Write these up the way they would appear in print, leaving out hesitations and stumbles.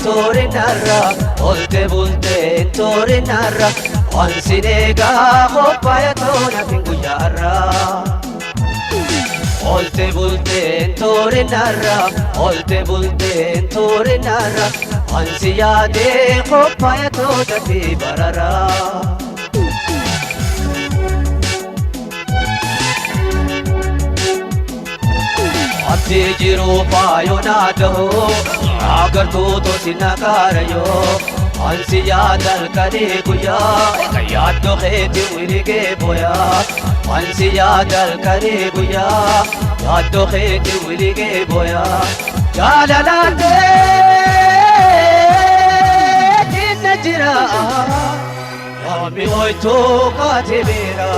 torinarra, olte bulteen torinarra, onsineegaa qophaayatoona finguyyaarra. Olte bulteen torinarra, olte bulteen torinarra, onsi yaadee qophaayatoota fi barara. Abdi jiru paayonaadho agartuutu sinakaarayo ansi yaadal kadee guyyaa yaaddo keeti wiligee boyaa ansi yaadal kadee guyyaa yaaddo keeti wiligee boyaa jaalalaatee dinna jira yaami hoytuu kaate beera.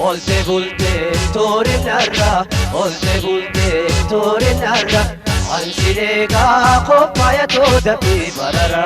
Olte bulteen torinarra, olte bulteen torinarra, ansineegaa qophaayatoota fi barara.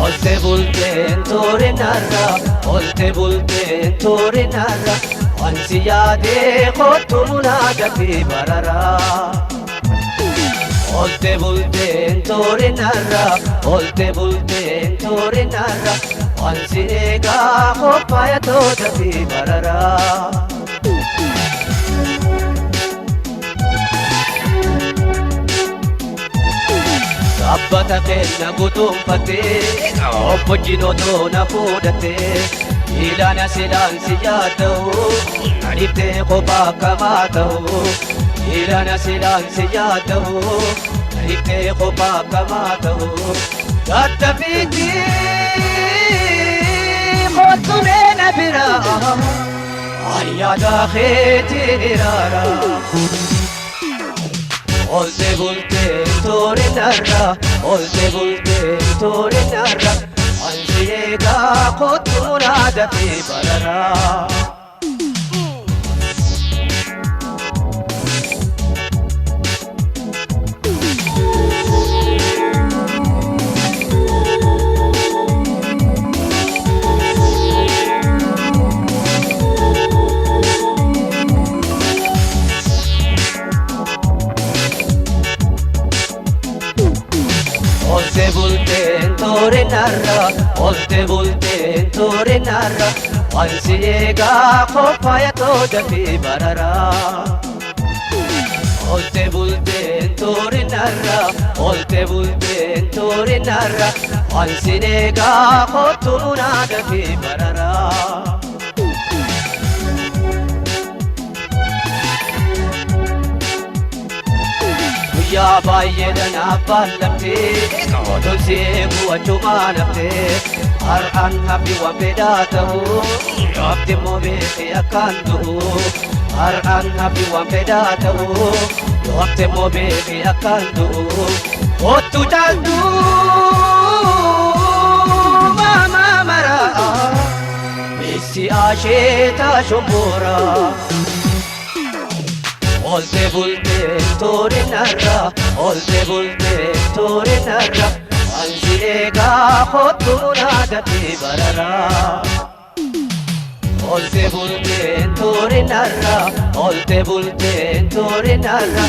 Olte bulteen torinarra, olte bulteen torinarra, ansi yaadee kottu munaada fi barara. Olte bulteen torinarra, olte bulteen torinarra, ansi neegaa qophaayatoota fi barara. Abbata kenna gutuunfattee obbojjinootoo na fuudhattee ilaana silaansi yaada'u nadhiftee kophaa akkamaa ta'u ilaana silaansi yaada'u nadhiftee kophaa akkamaa ta'u daddafiitti kottumee na biraa ayyaada keetiin iraara. Olte bulteen torinarra, olte bulteen torinarra, ansineegaa kottu munaada fi barara. Olte bulteen torinarra, olte bulteen torinarra, ansineegaa qophaayatoota fi barara. Olte bulteen torinarra, olte bulteen torinarra, ansineegaa kottu munaada fi barara. Guyyaa baay'eedhaan abbaan laftee otoo seequu achumaa naftee har'aan hafi waan fedhaa ta'u yoofti immoo beekee akkaan du'u har'aan hafi waan fedhaa ta'u yoofti immoo beekee akkaan du'u kottu caaltuu maamaa maraa beessi asheetaa shomboraa. Olte bulteen torinarra, olte bulteen torinarra, ansineegaa kottu munaada fi barara. Olte bulteen torinarra, olte bulteen torinarra,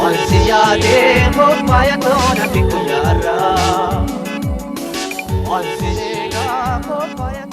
ansi yaadee qophaayatoona fi guyyaarra. Ansineegaa qophaayatoona.